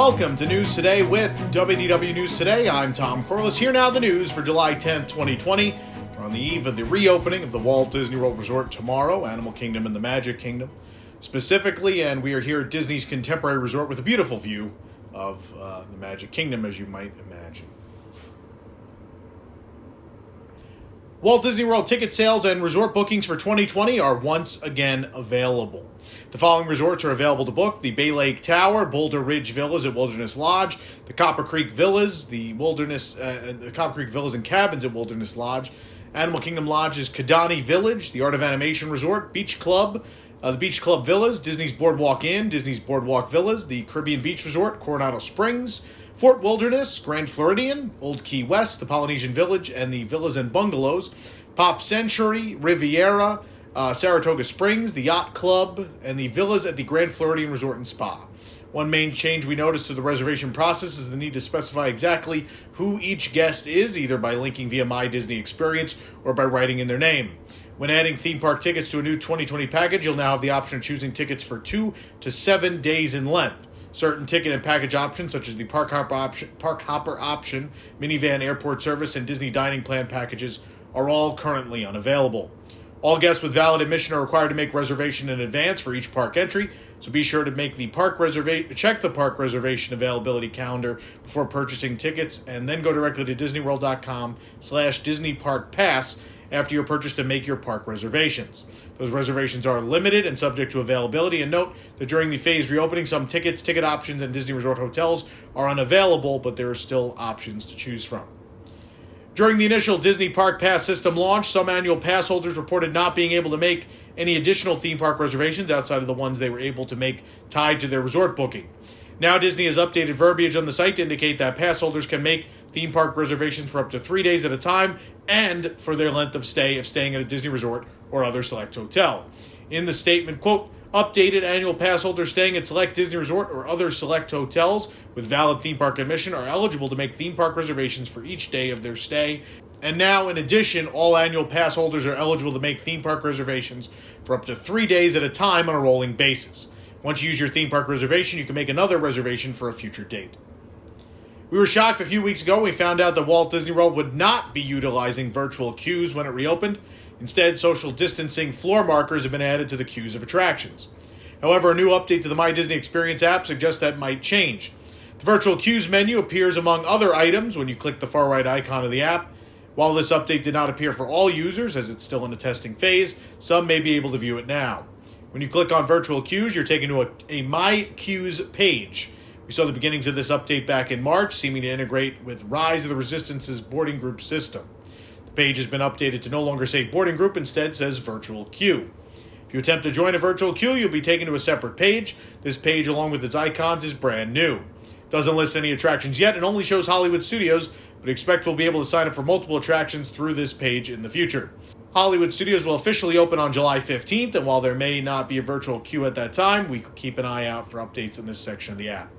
Welcome to News Today with WDW News Today. I'm Tom Corliss. Here now the news for July 10th, 2020. We're on the eve of the reopening of the Walt Disney World Resort tomorrow, Animal Kingdom and the Magic Kingdom specifically, and we are here at Disney's Contemporary Resort with a beautiful view of the Magic Kingdom, as you might imagine. Walt Disney World ticket sales and resort bookings for 2020 are once again available. The following resorts are available to book: the Bay Lake Tower, Boulder Ridge Villas at Wilderness Lodge, the Copper Creek Villas, the Copper Creek Villas and Cabins at Wilderness Lodge, Animal Kingdom Lodge's Kidani Village, the Art of Animation Resort, Beach Club, the Beach Club Villas, Disney's Boardwalk Inn, Disney's Boardwalk Villas, the Caribbean Beach Resort, Coronado Springs, Fort Wilderness, Grand Floridian, Old Key West, the Polynesian Village, and the Villas and Bungalows, Pop Century, Riviera, Saratoga Springs, the Yacht Club, and the villas at the Grand Floridian Resort and Spa. One main change we noticed to the reservation process is the need to specify exactly who each guest is, either by linking via My Disney Experience or by writing in their name. When adding theme park tickets to a new 2020 package, you'll now have the option of choosing tickets for 2 to 7 days in length. Certain ticket and package options, such as the Park Hopper option, minivan airport service, and Disney dining plan packages, are all currently unavailable. All guests with valid admission are required to make reservation in advance for each park entry, so be sure to make the check the park reservation availability calendar before purchasing tickets, and then go directly to disneyworld.com/DisneyParkPass after your purchase to make your park reservations. Those reservations are limited and subject to availability, and note that during the phased reopening, some tickets, ticket options, and Disney Resort hotels are unavailable, but there are still options to choose from. During the initial Disney Park Pass system launch, some annual pass holders reported not being able to make any additional theme park reservations outside of the ones they were able to make tied to their resort booking. Now Disney has updated verbiage on the site to indicate that pass holders can make theme park reservations for up to 3 days at a time and for their length of stay if staying at a Disney resort or other select hotel. In the statement, quote, "Updated annual pass holders staying at select Disney resort or other select hotels with valid theme park admission are eligible to make theme park reservations for each day of their stay. And now, in addition, all annual pass holders are eligible to make theme park reservations for up to 3 days at a time on a rolling basis. Once you use your theme park reservation, you can make another reservation for a future date." We were shocked a few weeks ago when we found out that Walt Disney World would not be utilizing virtual queues when it reopened. Instead, social distancing floor markers have been added to the queues of attractions. However, a new update to the My Disney Experience app suggests that might change. The virtual queues menu appears among other items when you click the far right icon of the app. While this update did not appear for all users, as it's still in a testing phase, some may be able to view it now. When you click on virtual queues, you're taken to a My Queues page. We saw the beginnings of this update back in March, seeming to integrate with Rise of the Resistance's boarding group system. The page has been updated to no longer say boarding group, instead says virtual queue. If you attempt to join a virtual queue, you'll be taken to a separate page. This page, along with its icons, is brand new. It doesn't list any attractions yet and only shows Hollywood Studios, but expect we'll be able to sign up for multiple attractions through this page in the future. Hollywood Studios will officially open on July 15th, and while there may not be a virtual queue at that time, we keep an eye out for updates in this section of the app.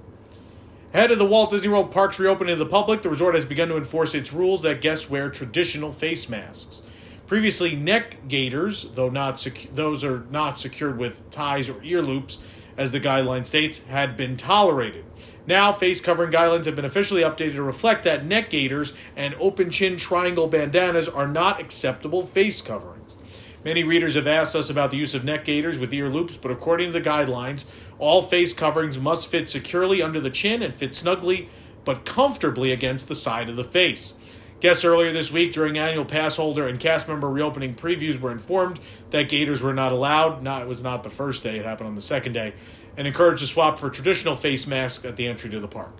Ahead of the Walt Disney World parks reopening to the public, the resort has begun to enforce its rules that guests wear traditional face masks. Previously, neck gaiters, those are not secured with ties or ear loops, as the guideline states, had been tolerated. Now, face covering guidelines have been officially updated to reflect that neck gaiters and open chin triangle bandanas are not acceptable face coverings. Many readers have asked us about the use of neck gaiters with ear loops, but according to the guidelines, all face coverings must fit securely under the chin and fit snugly but comfortably against the side of the face. Guests earlier this week during annual pass holder and cast member reopening previews were informed that gaiters were not allowed. It was not the first day, it happened on the second day, and encouraged to swap for traditional face masks at the entry to the park.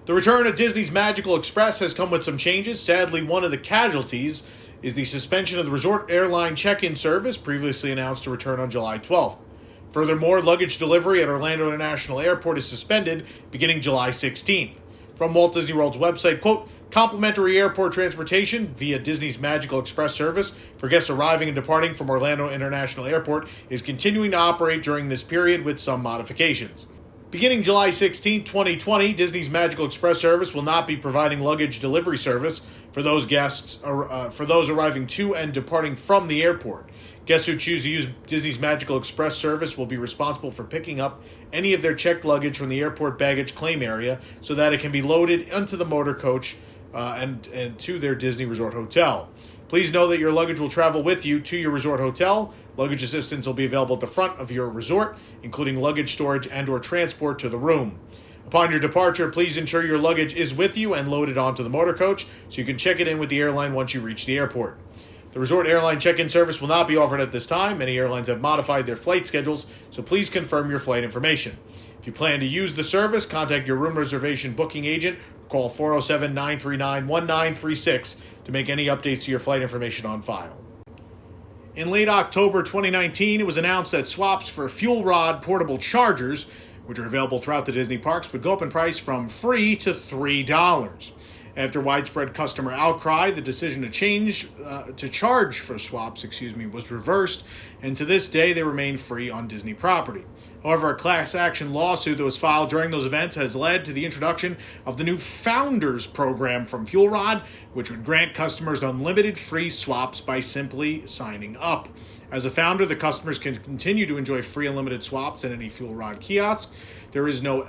The return of Disney's Magical Express has come with some changes. Sadly, one of the casualties is the suspension of the resort airline check-in service, previously announced to return on July 12th. Furthermore, luggage delivery at Orlando International Airport is suspended beginning July 16th. From Walt Disney World's website, quote, "Complimentary airport transportation via Disney's Magical Express service for guests arriving and departing from Orlando International Airport is continuing to operate during this period with some modifications. Beginning July 16, 2020, Disney's Magical Express service will not be providing luggage delivery service for those arriving to and departing from the airport. Guests who choose to use Disney's Magical Express service will be responsible for picking up any of their checked luggage from the airport baggage claim area so that it can be loaded onto the motor coach and to their Disney Resort Hotel. Please know that your luggage will travel with you to your resort hotel. Luggage assistance will be available at the front of your resort, including luggage storage and/or transport to the room. Upon your departure, please ensure your luggage is with you and loaded onto the motor coach so you can check it in with the airline once you reach the airport. The resort airline check-in service will not be offered at this time. Many airlines have modified their flight schedules, so please confirm your flight information. If you plan to use the service, contact your room reservation booking agent or call 407-939-1936 to make any updates to your flight information on file. In late October 2019, it was announced that swaps for fuel rod portable chargers, which are available throughout the Disney parks, would go up in price from free to $3. After widespread customer outcry, the decision to charge for swaps, was reversed, and to this day they remain free on Disney property. However, a class action lawsuit that was filed during those events has led to the introduction of the new Founders program from Fuel Rod, which would grant customers unlimited free swaps by simply signing up. As a founder, the customers can continue to enjoy free unlimited swaps at any Fuel Rod kiosk. There is no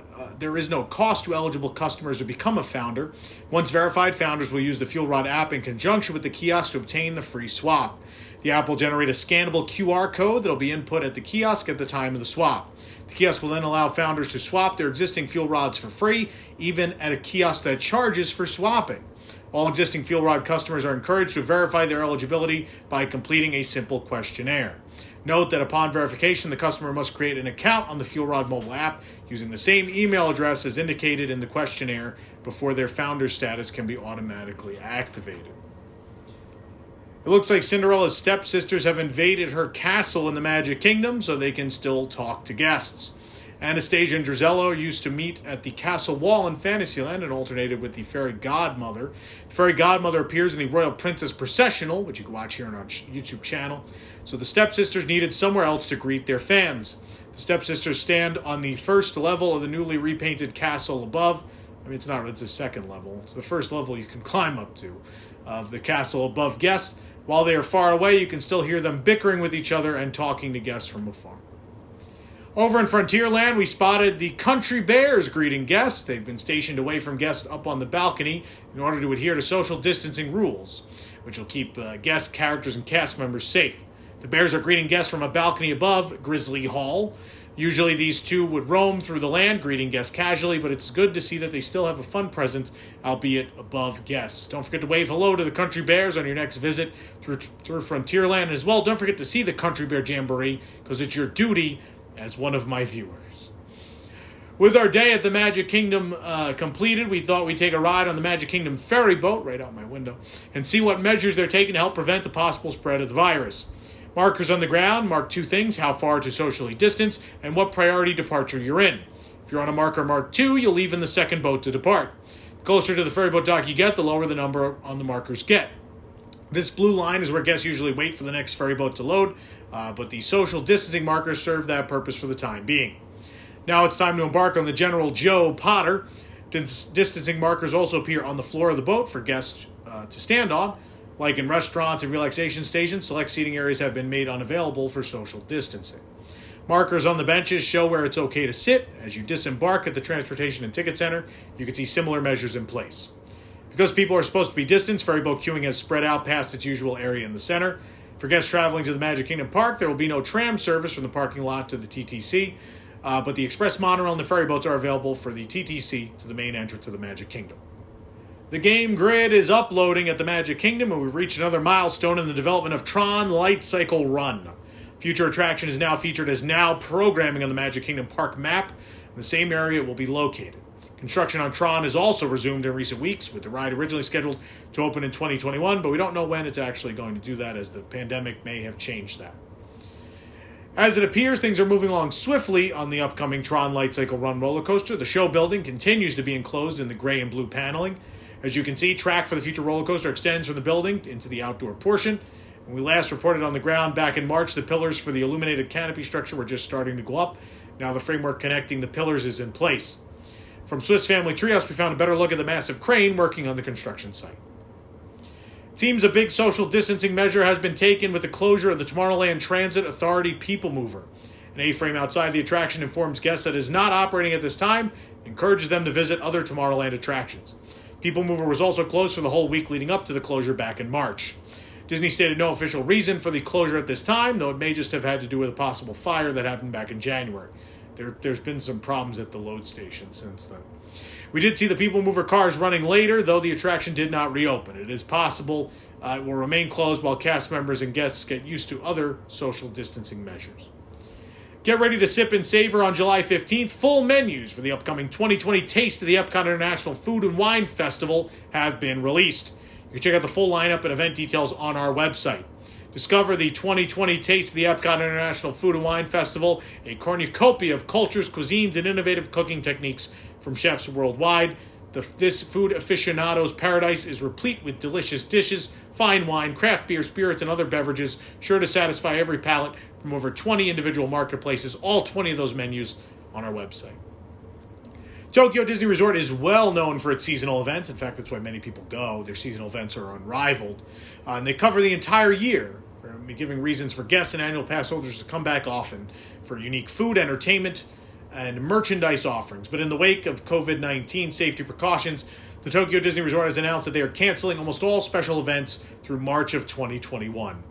cost to eligible customers to become a founder. Once verified, founders will use the Fuel Rod app in conjunction with the kiosk to obtain the free swap. The app will generate a scannable QR code that will be input at the kiosk at the time of the swap. The kiosk will then allow founders to swap their existing fuel rods for free, even at a kiosk that charges for swapping. All existing Fuel Rod customers are encouraged to verify their eligibility by completing a simple questionnaire. Note that upon verification, the customer must create an account on the Fuel Rod mobile app using the same email address as indicated in the questionnaire before their founder status can be automatically activated. It looks like Cinderella's stepsisters have invaded her castle in the Magic Kingdom so they can still talk to guests. Anastasia and Drizella used to meet at the castle wall in Fantasyland and alternated with the fairy godmother. The fairy godmother appears in the Royal Princess Processional, which you can watch here on our YouTube channel. So the stepsisters needed somewhere else to greet their fans. The stepsisters stand on the first level of the newly repainted castle above. It's the second level. It's the first level you can climb up to of the castle above guests. While they are far away, you can still hear them bickering with each other and talking to guests from afar. Over in Frontierland, we spotted the country bears greeting guests. They've been stationed away from guests up on the balcony in order to adhere to social distancing rules, which will keep guests, characters, and cast members safe. The bears are greeting guests from a balcony above Grizzly Hall. Usually these two would roam through the land, greeting guests casually, but it's good to see that they still have a fun presence, albeit above guests. Don't forget to wave hello to the country bears on your next visit through Frontierland. As well, don't forget to see the Country Bear Jamboree, because it's your duty as one of my viewers. With our day at the Magic Kingdom completed, we thought we'd take a ride on the Magic Kingdom ferry boat right out my window and see what measures they're taking to help prevent the possible spread of the virus. Markers on the ground mark two things: how far to socially distance and what priority departure you're in. If you're on a marker marked 2, you'll leave in the second boat to depart. The closer to the ferry boat dock you get, the lower the number on the markers get. This blue line is where guests usually wait for the next ferry boat to load, but the social distancing markers serve that purpose for the time being. Now it's time to embark on the General Joe Potter. Distancing markers also appear on the floor of the boat for guests to stand on. Like in restaurants and relaxation stations, select seating areas have been made unavailable for social distancing. Markers on the benches show where it's okay to sit. As you disembark at the Transportation and Ticket Center, you can see similar measures in place. Because people are supposed to be distanced, ferry boat queuing has spread out past its usual area in the center. For guests traveling to the Magic Kingdom Park, there will be no tram service from the parking lot to the TTC, but the express monorail and the ferry boats are available for the TTC to the main entrance of the Magic Kingdom. The game grid is uploading at the Magic Kingdom, and we've reached another milestone in the development of Tron Light Cycle Run. Future attraction is now featured as now programming on the Magic Kingdom Park map. In the same area it will be located. Construction on Tron has also resumed in recent weeks, with the ride originally scheduled to open in 2021, but we don't know when it's actually going to do that, as the pandemic may have changed that. As it appears, things are moving along swiftly on the upcoming Tron Light Cycle Run roller coaster. The show building continues to be enclosed in the gray and blue paneling. As you can see, track for the future roller coaster extends from the building into the outdoor portion. When we last reported on the ground back in March, the pillars for the illuminated canopy structure were just starting to go up. Now the framework connecting the pillars is in place. From Swiss Family Treehouse, we found a better look at the massive crane working on the construction site. Seems a big social distancing measure has been taken with the closure of the Tomorrowland Transit Authority PeopleMover. An A-frame outside the attraction informs guests that it is not operating at this time, and encourages them to visit other Tomorrowland attractions. PeopleMover was also closed for the whole week leading up to the closure back in March. Disney stated no official reason for the closure at this time, though it may just have had to do with a possible fire that happened back in January. There's been some problems at the load station since then. We did see the PeopleMover cars running later, though the attraction did not reopen. It is possible it will remain closed while cast members and guests get used to other social distancing measures. Get ready to sip and savor on July 15th. Full menus for the upcoming 2020 Taste of the Epcot International Food and Wine Festival have been released. You can check out the full lineup and event details on our website. Discover the 2020 Taste of the Epcot International Food and Wine Festival, a cornucopia of cultures, cuisines, and innovative cooking techniques from chefs worldwide. This food aficionado's paradise is replete with delicious dishes, fine wine, craft beer, spirits, and other beverages, sure to satisfy every palate from over 20 individual marketplaces, all 20 of those menus on our website. Tokyo Disney Resort is well known for its seasonal events. In fact, that's why many people go. Their seasonal events are unrivaled. And they cover the entire year, giving reasons for guests and annual pass holders to come back often for unique food, entertainment, and merchandise offerings. But in the wake of COVID-19 safety precautions, the Tokyo Disney Resort has announced that they are canceling almost all special events through March of 2021.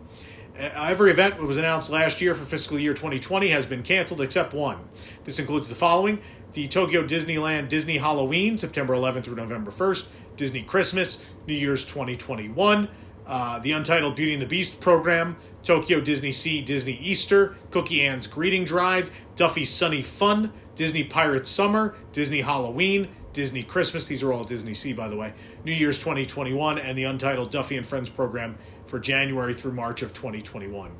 Every event that was announced last year for fiscal year 2020 has been canceled except one. This includes the following: the Tokyo Disneyland Disney Halloween, September 11th through November 1st, Disney Christmas, New Year's 2021, the Untitled Beauty and the Beast program, Tokyo Disney Sea Disney Easter, Cookie Ann's Greeting Drive, Duffy's Sunny Fun, Disney Pirates Summer, Disney Halloween, Disney Christmas, these are all Disney Sea by the way, New Year's 2021, and the Untitled Duffy and Friends program for January through March of 2021.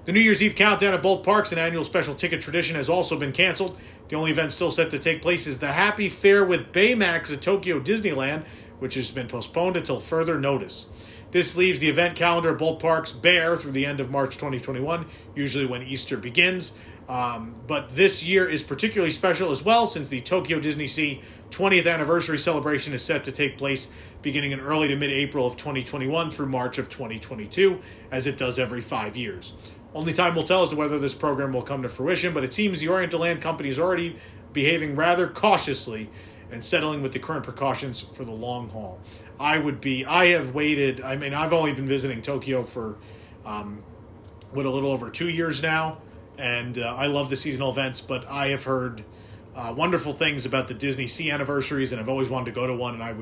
The New Year's Eve countdown at both parks, an annual special ticket tradition, has also been canceled. The only event still set to take place is the Happy Fair with Baymax at Tokyo Disneyland, which has been postponed until further notice. This leaves the event calendar at both parks bare through the end of March 2021, usually when Easter begins. But this year is particularly special as well, since the Tokyo Disney Sea 20th anniversary celebration is set to take place beginning in early to mid-April of 2021 through March of 2022, as it does every 5 years. Only time will tell as to whether this program will come to fruition, but it seems the Oriental Land Company is already behaving rather cautiously and settling with the current precautions for the long haul. I've only been visiting Tokyo for a little over 2 years now, and I love the seasonal events, but I have heard wonderful things about the Disney Sea anniversaries, and I've always wanted to go to one, and I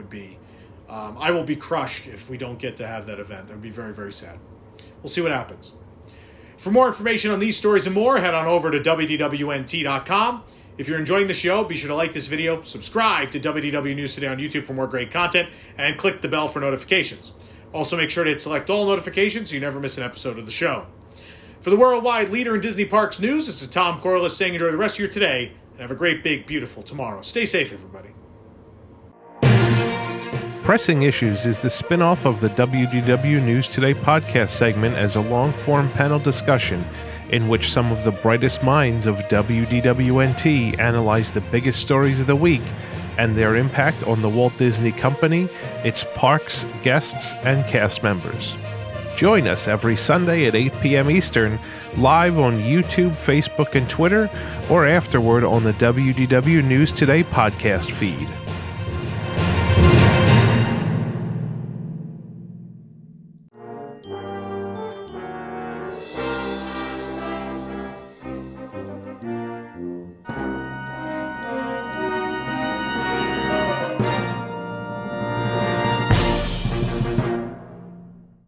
will be crushed if we don't get to have that event. That would be very, very sad. We'll see what happens. For more information on these stories and more, head on over to WDWNT.com. If you're enjoying the show, be sure to like this video, subscribe to WDW News Today on YouTube for more great content, and click the bell for notifications. Also, make sure to hit select all notifications so you never miss an episode of the show. For the worldwide leader in Disney Parks news, this is Tom Corliss saying enjoy the rest of your today, and have a great, big, beautiful tomorrow. Stay safe, everybody. Pressing Issues is the spin-off of the WDW News Today podcast segment as a long-form panel discussion in which some of the brightest minds of WDWNT analyze the biggest stories of the week and their impact on the Walt Disney Company, its parks, guests, and cast members. Join us every Sunday at 8 p.m. Eastern, live on YouTube, Facebook, and Twitter, or afterward on the WDW News Today podcast feed.